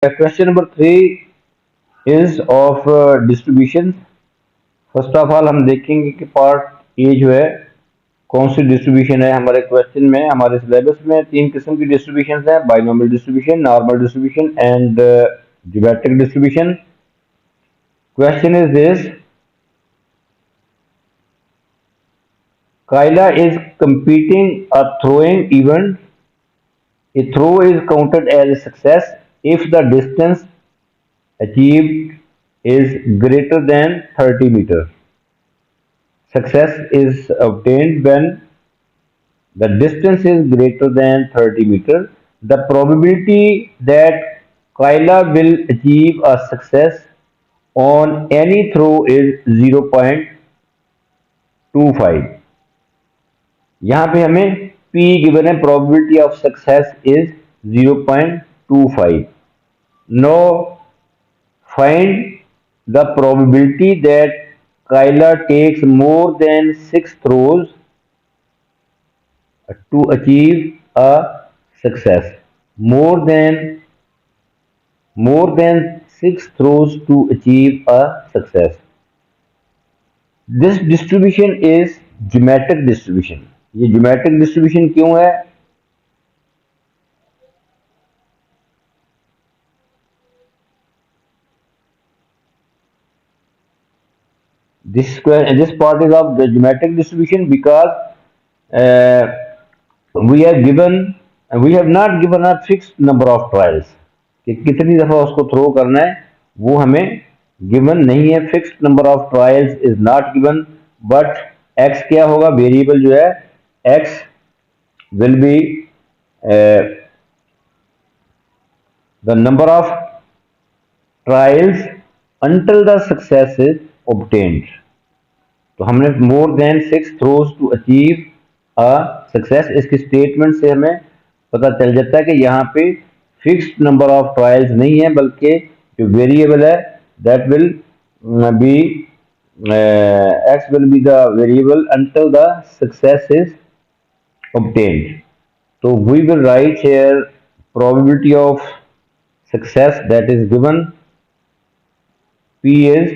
Question number 3 is of distribution. First of all हम देखेंगे कि पार्ट ए जो है कौन सी डिस्ट्रीब्यूशन है। हमारे क्वेश्चन में, हमारे सिलेबस में तीन किस्म की डिस्ट्रीब्यूशन है: binomial distribution, normal distribution and geometric distribution. Question is this: Kyla is competing a throwing event. A throw is counted as a success if the distance achieved is greater than 30 meters. Success is obtained when the distance is greater than 30 meters. The probability that Kyla will achieve a success on any throw is 0.25. यहाँ पे हमें P given है, probability of success is 0.25. Now find the probability that Kyla takes more than 6 throws to achieve a success. More than 6 throws to achieve a success. This distribution is geometric distribution. ये geometric distribution क्यों है? This part is of the geometric distribution because uh, we have not given a fixed number of trials कि कितनी दफा उसको throw करना है, वो हमें गिवन नहीं है. Fixed number of trials is not given, but X क्या होगा, वेरिएबल जो है X will be the number of trials until the success is obtained. तो हमने more than 6 throws to achieve a success, इसकी स्टेटमेंट से हमें पता चल जाता है कि यहाँ पे फिक्स्ड नंबर ऑफ ट्रायल्स नहीं है, बल्कि जो वेरिएबल है that will be x will be the variable until the success is obtained. So we will write here probability of success that is given. P is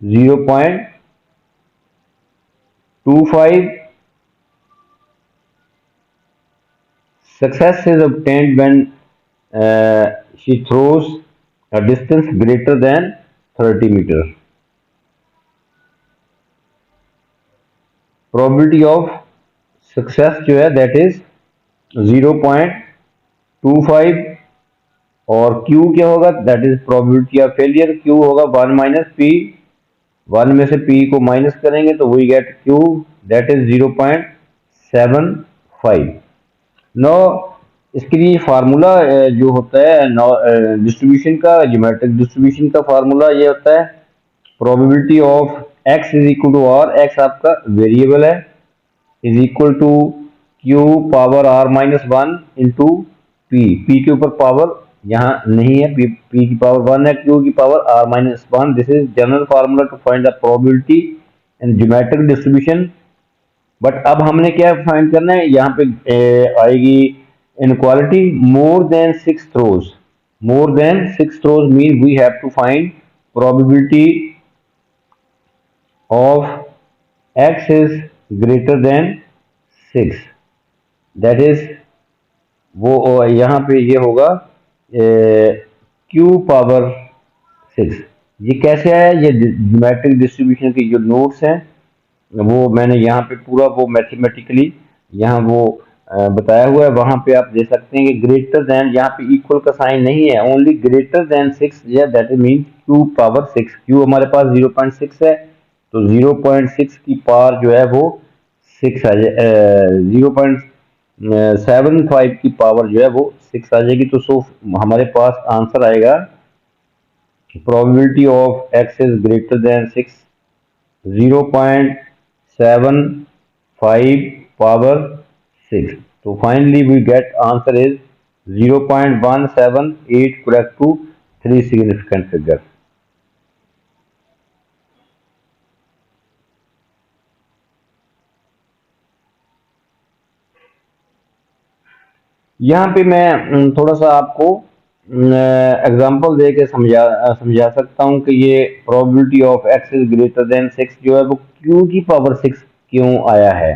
0.25. Success is obtained when she throws a distance greater than 30 meters. Probability of success जो है that is 0.25 और Q क्या होगा, that is probability of failure. Q होगा 1 minus P. 1 में से P को minus करेंगे तो we get Q that is 0.75. No इसके लिए फार्मूला जो होता है डिस्ट्रीब्यूशन का, ज्योमेट्रिक डिस्ट्रीब्यूशन का फार्मूला ये होता है probability of x is equal to R, X आपका वेरिएबल है, is equal to Q power r minus 1 into P. P के ऊपर पावर यहाँ नहीं है, पी की पावर 1 है, क्यू की power r minus 1. This is general formula to find the probability in geometric distribution. But अब हमने क्या फाइंड करना है, यहाँ पे आएगी inequality more than 6 throws. More than 6 throws mean we have to find probability of x is greater than 6. That is वो यहाँ पे ये होगा q पावर 6. ये कैसे आया, ये ज्योमेट्रिक डिस्ट्रीब्यूशन की जो नोट्स हैं वो मैंने यहाँ पे पूरा वो मैथमेटिकली यहाँ वो बताया हुआ है, वहां पे आप दे सकते हैं कि ग्रेटर देन, यहाँ पे इक्वल का साइन नहीं है, ओनली ग्रेटर देन 6, या that mean q power 6. q हमारे पास 0.6 है, तो 0.6 की पावर जो है वो 6 आ जाए, 0.75 की पावर जो है वो 6 आ जाएगी. तो सो हमारे पास आंसर आएगा probability of x is greater then 6 0.75 power 6. So finally we get answer is 0.178 correct to 3 significant figures. यहाँ पे मैं थोड़ा सा आपको एग्जांपल दे के समझा सकता हूँ कि ये probability of X is greater then 6 जो है वो क्यू की पावर 6 क्यों आया है।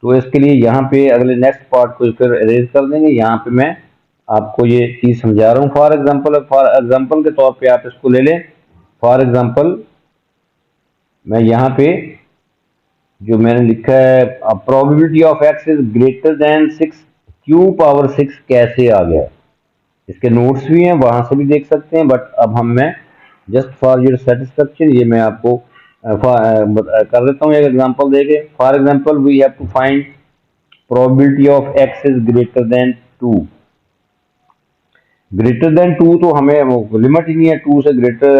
तो इसके लिए यहाँ पे अगले नेक्स्ट पार्ट को फिर अरेज कर देंगे। यहाँ पे मैं आपको ये चीज समझा रहा हूँ। फॉर एग्जाम्पल के तौर पे आप इसको ले लें। फॉर एग्जाम्पल मैं यहाँ पे जो मैंने लिखा है probability of X is greater then 6 Q power 6 कैसे आ गया। इसके नोट्स भी हैं, वहां से भी देख सकते हैं, बट अब मैं जस्ट फॉर योर सेटिस्फेक्शन ये मैं आपको कर देता हूँ एक एग्जांपल देके। For example we have to find probability of X is greater than 2। Greater than 2 तो हमें वो लिमिट ही नहीं है, 2 से ग्रेटर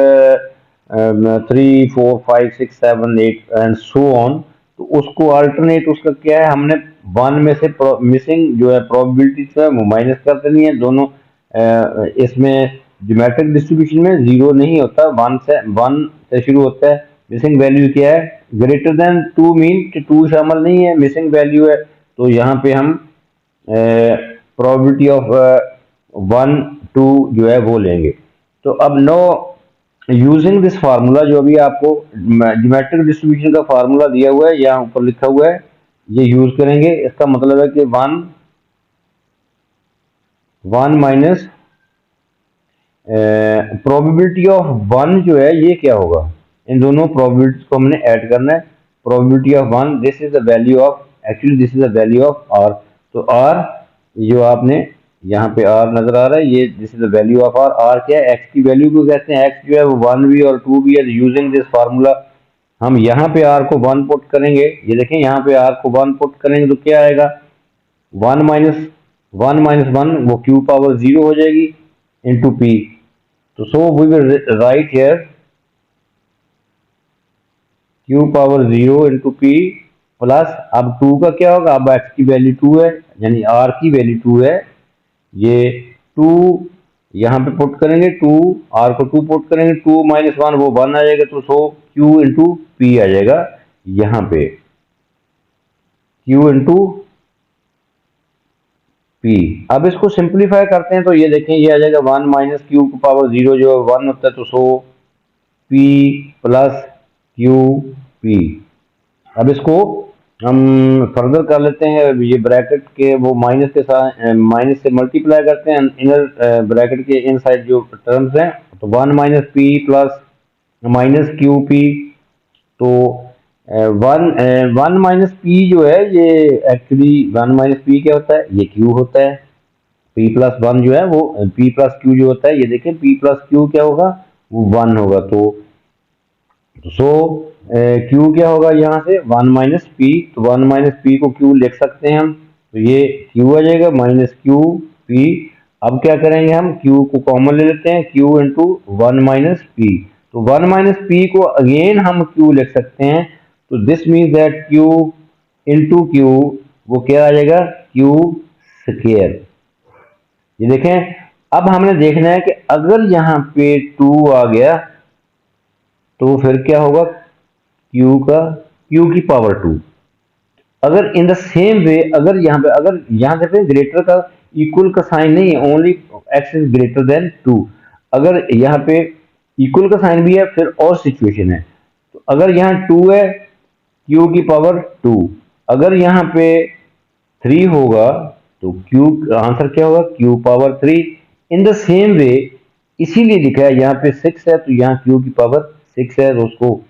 3 4 5 6 7 8 एंड सो ऑन। तो उसको अल्टरनेट उसका क्या है, हमने 1 में से मिसिंग जो है प्रोबेबिलिटी जो है वो माइनस कर देनी है दोनों। इसमें ज्योमेट्रिक डिस्ट्रीब्यूशन में जीरो नहीं होता, 1 से शुरू होता है। मिसिंग वैल्यू क्या है, ग्रेटर देन 2 मीन कि 2 शामिल नहीं है, मिसिंग वैल्यू है। तो यहाँ पे हम प्रोबेबिलिटी ऑफ 1 2 जो है वो लेंगे। तो अब नो यूजिंग दिस फार्मूला जो अभी आपको ज्योमेट्रिक डिस्ट्रीब्यूशन का फार्मूला दिया हुआ है यहाँ ऊपर लिखा हुआ है, ये यूज करेंगे। इसका मतलब है कि 1 माइनस प्रोबेबिलिटी ऑफ 1 जो है ये क्या होगा, इन दोनों प्रोबेबिलिटीज को हमने ऐड करना है। Probability of 1 this is the value of, actually this is the value of R. तो आर जो आपने यहाँ पे आर नजर आ रहा है, ये this is the value of R. R क्या है, एक्स की वैल्यू को कहते हैं। एक्स जो है वो 1 भी और 2 भी है। यूजिंग दिस फार्मूला हम यहाँ पे आर को 1 पुट करेंगे। ये देखें यहाँ पे आर को 1 पुट करेंगे तो क्या आएगा, 1 माइनस 1 वो क्यू पावर 0 हो जाएगी इंटू पी। तो so we will write here Q power 0 into P plus, अब 2 का क्या होगा, अब एक्स की वैल्यू 2 है यानी आर की वैल्यू 2 है। ये 2 यहाँ पे पुट करेंगे, 2 आर को 2 पुट करेंगे, 2 माइनस 1 वो 1 आ जाएगा। तो सो क्यू इंटू पी आ जाएगा यहाँ पे, क्यू इंटू पी। अब इसको सिंप्लीफाई करते हैं तो ये देखें ये आ जाएगा 1 माइनस क्यू की पावर 0 जो 1 होता है। तो सो पी प्लस क्यू पी। अब इसको हम फर्दर कर लेते हैं। ये ब्रैकेट के वो माइनस के साथ माइनस से मल्टीप्लाई करते हैं इनर ब्रैकेट के इनसाइड जो टर्म्स हैं। तो 1 minus P plus minus Q P. तो 1 माइनस पी जो है ये एक्चुअली 1 माइनस पी क्या होता है, ये क्यू होता है। पी प्लस 1 जो है वो पी प्लस क्यू जो होता है, ये देखें पी प्लस क्यू क्या होगा, वो 1 होगा। तो सो क्यू क्या होगा यहाँ से 1 माइनस पी। तो 1 माइनस पी को क्यू लिख सकते हैं हम। तो ये क्यू आ जाएगा माइनस क्यू पी। अब क्या करेंगे, हम क्यू को कॉमन ले लेते हैं, क्यू इंटू 1 माइनस पी। तो 1 माइनस पी को अगेन हम क्यू लिख सकते हैं। तो this means that Q into Q वो क्या आ जाएगा, क्यू स्क्वायर। ये देखें अब हमने देखना है कि अगर यहाँ पे 2 आ गया तो फिर क्या होगा, क्यू की पावर 2। अगर इन द सेम वे अगर यहाँ से ग्रेटर का इक्वल का साइन नहीं है, only x is greater than 2। अगर यहाँ पे इक्वल का साइन भी है फिर और सिचुएशन है। तो अगर यहाँ 2 है क्यू की पावर 2, अगर यहाँ पे 3 होगा तो क्यू आंसर क्या होगा, Q power 3। In the same way इसीलिए लिखा है यहाँ पे 6 है तो यहाँ क्यू की पावर 6 है। तो उसको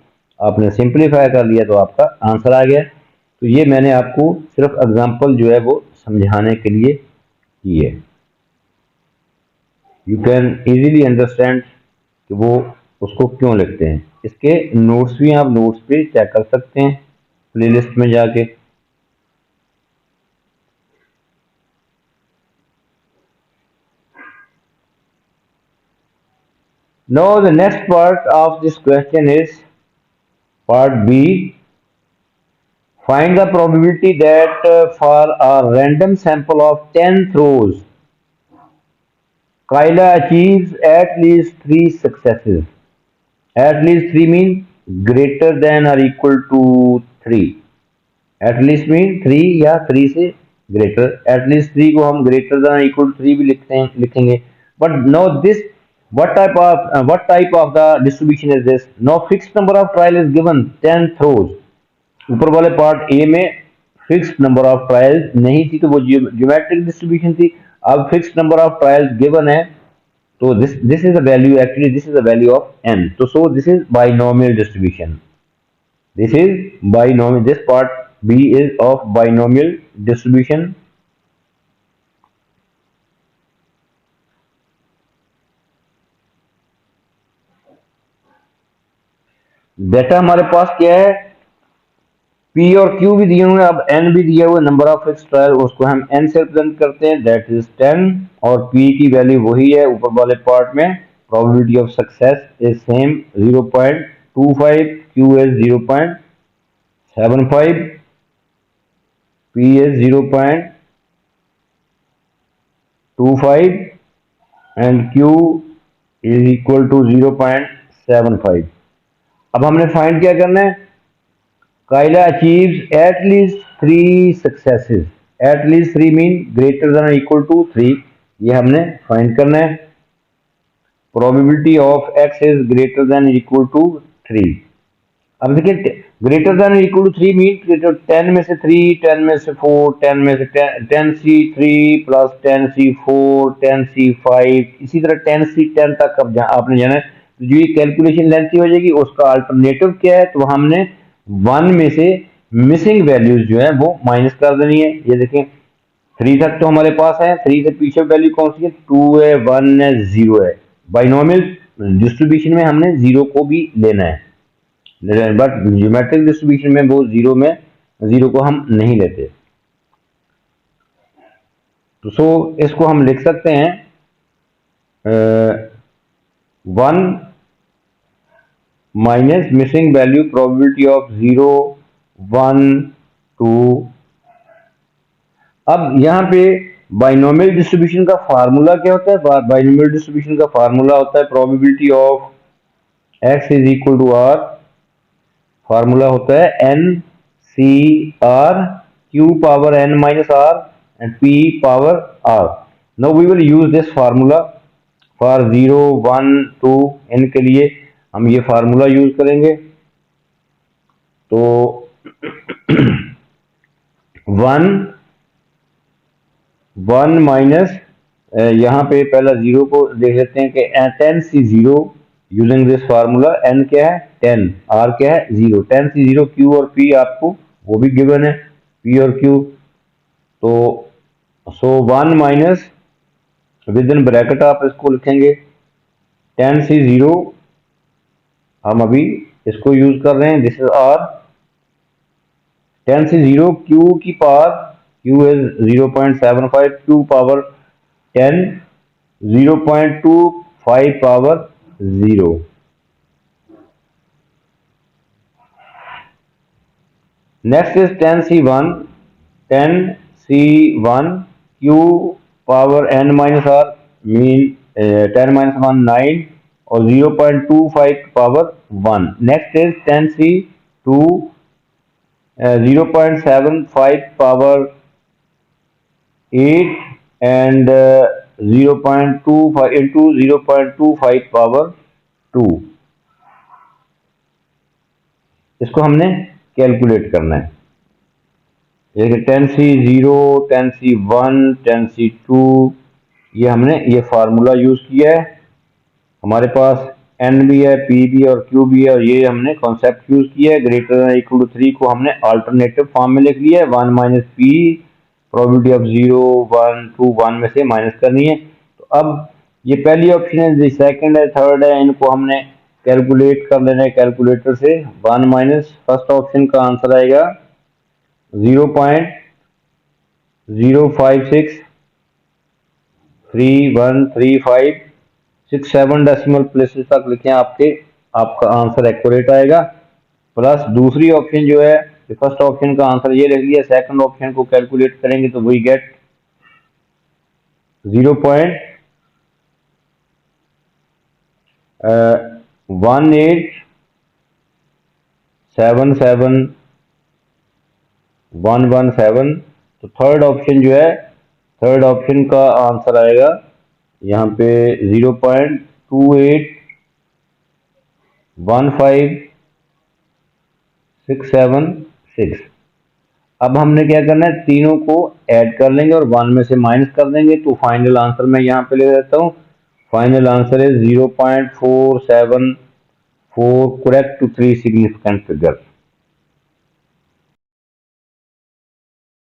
आपने सिंप्लीफाई कर लिया तो आपका आंसर आ गया। तो ये मैंने आपको सिर्फ एग्जांपल जो है वो समझाने के लिए की है। यू कैन इजीली अंडरस्टैंड कि वो उसको क्यों लिखते हैं। इसके नोट्स भी आप नोट्स पे चेक कर सकते हैं प्लेलिस्ट में जाके। Now the next part of this question is part B. Find the probability that for a random sample of 10 throws, Kyla achieves at least 3 successes. At least 3 means greater than or equal to 3. At least mean 3 या 3 से greater. At least 3 को हम greater than or equal to 3 भी लिखेंगे। But now this, what type of the distribution is this? Now fixed number of trial is given 10 throws. ऊपर वाले part A में fixed number of trials नहीं थी, तो वो ज्योमेट्रिक डिस्ट्रीब्यूशन थी. अब fixed number of trials given है, तो this is the value, actually this is the value of n. तो so this is binomial distribution. This is binomial, this part b is of binomial distribution. Data हमारे पास क्या है, P और Q भी दिए हुए हैं, अब N भी दिया हुआ है, नंबर ऑफ फिक्स ट्रायल, उसको हम N से रिप्रेजेंट करते हैं, दैट इज 10. और P की वैल्यू वही है ऊपर वाले पार्ट में. Probability of success is same 0.25, Q is 0.75, P is 0.25 and Q is equal to 0.75. अब हमने फाइंड क्या करना है, Kyla achieves at least 3 successes. At least 3 mean greater than or equal to 3. ये हमने फाइंड करना है. Probability of x is greater than or equal to 3. अब देखिए, greater than equal to 3 mean 10 में से 3, 10 में से 4, 10 में से 10c3 प्लस 10c4, 10c5, इसी तरह 10c10 तक. अब आपने जाना है, तो जो ये कैलकुलेशन लेंथी हो जाएगी, उसका अल्टरनेटिव क्या है, तो हमने 1 में से मिसिंग वैल्यूज जो है वो माइनस कर देनी है. ये देखें, 3 तक तो हमारे पास है, 3 से पीछे वैल्यू कौन सी है, 2 है, 1 है, 0 है. बाइनोमियल डिस्ट्रीब्यूशन में हमने 0 को भी लेना है, बट ज्योमेट्रिक डिस्ट्रीब्यूशन में वो जीरो को हम नहीं लेते. तो सो इसको हम लिख सकते हैं 1 minus missing value, probability of 0, 1, 2. अब यहाँ पे बाइनोमियल डिस्ट्रीब्यूशन का फार्मूला क्या होता है, बाइनोमियल डिस्ट्रीब्यूशन का फार्मूला होता है probability of x is equal to r. Formula होता है n c r, q power n minus r and p power r. Now we will use this formula for 0, 1, 2 इनके लिए हम ये फार्मूला यूज करेंगे. तो 1 माइनस, यहाँ पे पहला 0 को देख लेते हैं कि 10c0 using this formula. n क्या है 10, r क्या है 0, 10c0, q और p आपको वो भी गिवन है, p और q. तो सो 1 माइनस विद इन ब्रैकेट आप इसको लिखेंगे 10c0, हम अभी इसको यूज कर रहे हैं, this is r. 10c0, q की power, q is 0.75, q power 10, 0.25 power 0. Next is 10c1, 10c1, q power n minus r mean 10 minus 1 9 और 0.25 power 1. Next is 10c2, 0.75 power 8 and 0.25 into 0.25 power 2. इसको हमने calculate करना है. जैसे 10c0, 10c1, 10c2, ये हमने ये फार्मूला यूज किया है. हमारे पास n भी है, p भी है और q भी है, और ये हमने कॉन्सेप्ट यूज किया है. ग्रेटर देन इक्वल टू 3 को हमने अल्टरनेटिव फॉर्म में लिख लिया है. 1 माइनस p, प्रोबेबिलिटी ऑफ 0, 1, 2, 1 में से माइनस करनी है. तो अब ये पहली ऑप्शन है, सेकंड है, थर्ड है, इनको हमने कैलकुलेट कर लेना है कैलकुलेटर से. 1 माइनस फर्स्ट ऑप्शन का आंसर आएगा 0.056313567 डेसिमल प्लेसेस तक लिखें, आपका आंसर एक्यूरेट आएगा. प्लस दूसरी ऑप्शन जो है, फर्स्ट ऑप्शन का आंसर ये लिख लिया, सेकंड ऑप्शन को कैलकुलेट करेंगे तो वी गेट 0.1877117. तो थर्ड ऑप्शन जो है, थर्ड ऑप्शन का आंसर आएगा यहाँ पे 0.281567 6। अब हमने क्या करना है, तीनों को ऐड कर लेंगे और 1 में से माइनस कर देंगे, तो फाइनल आंसर मैं यहाँ पे ले लेता हूँ। फाइनल आंसर है 0.474 करेक्ट टू 3 सिग्निफिकेंट फिगर।